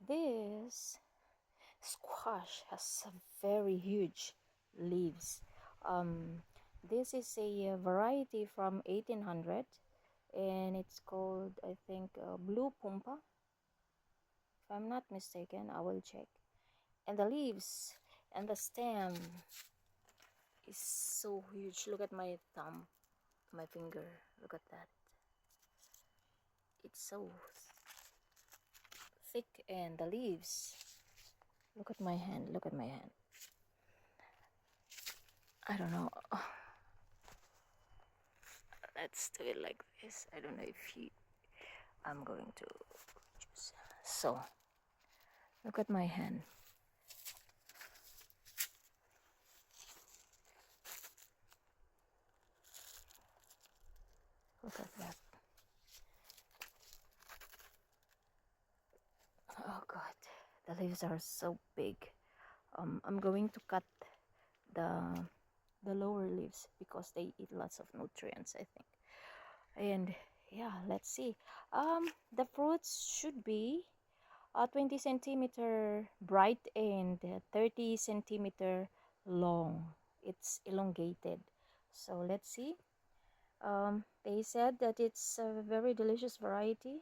This squash has a very huge leaves. This is a variety from 1800, and it's called, I think, blue pumpa. If I'm not mistaken, I will check. And the leaves and the stem is so huge. Look at my thumb, my finger. Look at that. It's so thick, and the leaves. Look at my hand. Look at my hand. I don't know. Let's do it like this. I don't know if I'm going to choose. So, look at my hand. Look at that. Oh God, the leaves are so big. I'm going to cut the lower leaves because they eat lots of nutrients, I think. And yeah, let's see. The fruits should be 20 centimeter bright and 30 centimeter long. It's elongated. So let's see. They said that it's a very delicious variety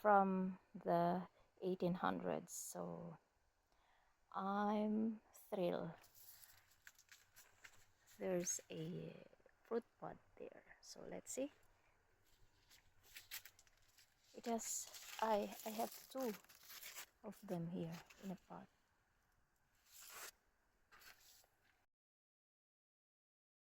from the 1800s. So I'm thrilled. There's a fruit pod there. So let's see. It has, I have two of them here in a pot.